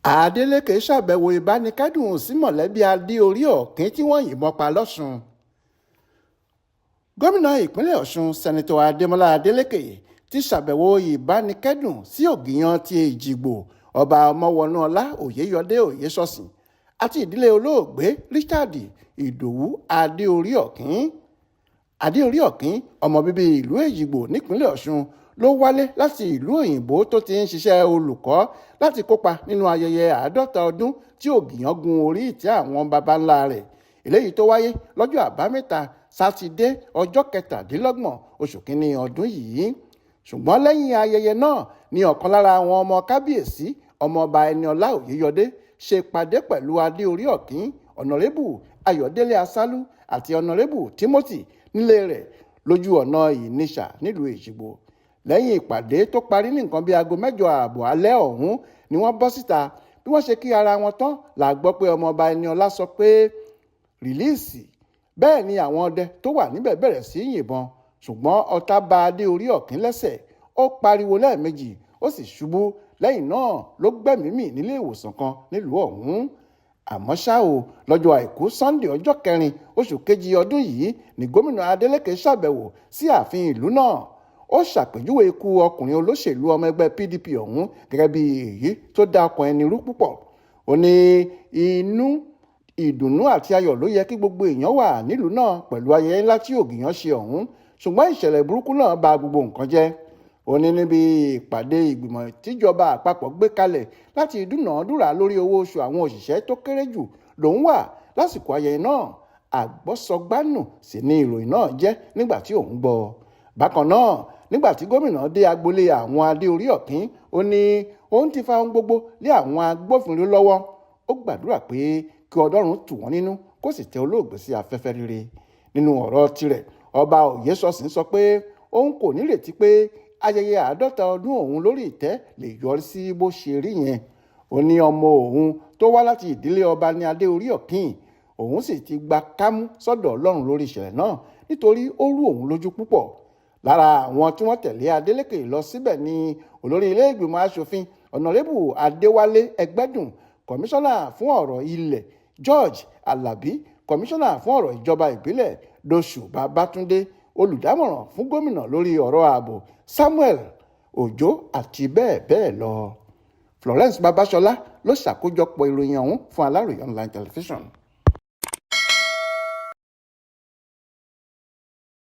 Adeleke ṣàbẹ̀wò ìbánikẹ́dùn sí mọ̀lẹ́bí Adeoriọkin tí wọ́n yìnbọn pa lọ́sùn. Gómìnà ìpínlẹ̀ Ọ̀ṣun Sẹ́nitọ̀ Adémọ́lá Adeleke ti ṣàbẹ̀wò ìbánikẹ́dùn sí ògìyàn ti Èjìgbò ọba Ọmọwọnúọlá Oyèyọdé Oyèsọ̀sìn àti ìdílé olóògbé Richard Ìdòwú Adeoriọkin. Adeoriọkin, ọmọ bíbí ìlú Èjìgbò nípínlẹ̀ Ọ̀ṣun, ló wálé láti ìlú òyìnbó tó ti ń ṣiṣẹ́ olùkọ́ láti kópa nínú ayẹyẹ 50 ọdún tí ògìyàn gun orí ìtẹ́ àwọn baba ńlá rẹ̀, eléyìí tó wáyé lọ́jọ́ àbámẹ́ta sátidé ọjọ́ 27 oṣù kínní ọdún yìí. Ṣùgbọ́n lẹ́yìn ayẹyẹ náà ni ọ̀kan lára àwọn ọmọ kábíyèsí ọmọọba Ẹniọlá Oyèyọdé ṣe pàdé pẹ̀lú Adeoriọkin, ọ̀nàrẹ́bù Ayọ̀délé Asálú àti ọ̀nàrẹ́bù Timothy nílé rẹ̀ lójú ọ̀nà Ìníṣà nílùú Èjìgbò. Lẹ́yìn ìpàdé tó parí ní nǹkan bíi aago 8 alẹ́ ọ̀hún ni wọ́n bọ́ síta. Bí wọ́n ṣe kí ara wọn tán la gbọ́ pé ọmọọba Ẹniọlá sọ pé rìlíìsì. Bẹ́ẹ̀ ni àwọn ọdẹ tó wà níbẹ̀ bẹ̀rẹ̀ sí yìnbọn, ṣùgbọ́n ọ̀tá bá Adeoriọkin lẹ́sẹ̀. Ó pariwo lẹ́ẹ̀mejì ó sì ṣubú. Lẹ́yìn náà ló gbẹ́mìí mì nílé ìwòsàn kan nílùú ọ̀hún. Àmọ́ ṣá o, lọ́jọ́ àìkú Sunday ọjọ́ 4 oṣù kejì ọdún yìí ni gómìnà Adeleke ṣàbẹ̀wò sí ààfin ìlú náà. Ó ṣàpèjúwe ikú ọkùnrin olóṣèlú ọmọ ẹgbẹ́ PDP ọ̀hún gẹ́gẹ́ bí èyí tó dá ọkàn ẹni rú púpọ̀. Ó ní inú ìdùnnú àti ayọ̀ ló yẹ kí gbogbo èèyàn wà nílùú náà pẹ̀lú ayẹyẹ ńlá tí ògìyàn ṣe ọ̀hún, ṣùgbọ́n ìṣẹ̀lẹ̀ burúkú náà bà gbogbo nǹkan jẹ́. Ó ní níbi ìpàdé ìgbìmọ̀ tíjọba àpapọ̀ gbé kalẹ̀ láti dúnàádúrà lórí owó oṣù àwọn òṣìṣẹ́ tó kéré jù lòun wà lásìkò ayẹyẹ náà. Àgbọ́sọgbánù sì ni ìròyìn náà jẹ́ nígbà tí òun gbọ́. Bákan náà, nígbà tí gómìnà dé agboolé àwọn Adeoriọkin, ó ní òun ti fa ohun gbogbo lé àwọn agbófinró lọ́wọ́. Ó gbàdúrà pé kí Ọlọ́run tù wọ́n nínú kó sì tẹ olóògbé sí afẹ́fẹ́ rere. Nínú ọ̀rọ̀ tirẹ̀, ọba Oyèsọ̀sìn sọ pé òun kò nírètí pé ayẹyẹ 50 ọdún òun lórí ìtẹ́ lè yọrí sí bó ṣe rí yẹn. Ó ní ọmọ òun tó wá láti ìdílé ọba ní Adeoriọkin, òun sì ti gba kámú sọ́dọ̀ Ọlọ́run lórí ìṣẹ̀lẹ̀ náà nítorí ó rú òun lójú púpọ̀. Lára àwọn tí wọ́n tẹ̀lé Adeleke lọ síbẹ̀ ni olórí ilé ìgbìmọ̀ asòfin ọ̀nàrẹ́bù Adéwálé Ẹgbẹ́dùn, kọmíṣánná fún ọ̀rọ̀ ilẹ̀ George Alabi, kọmíṣánná fún ọ̀rọ̀ ìjọba ìbílẹ̀ Dosù Babátúndé, olùdámọ̀ràn fún gómìnà lórí ọ̀rọ̀ ààbò Samuel Òjó àti bẹ́ẹ̀ bẹ́ẹ̀ lọ. Florence Babasola ló ṣàkójọpọ̀ ìròyìn ọ̀hún fún Aláròyé online television.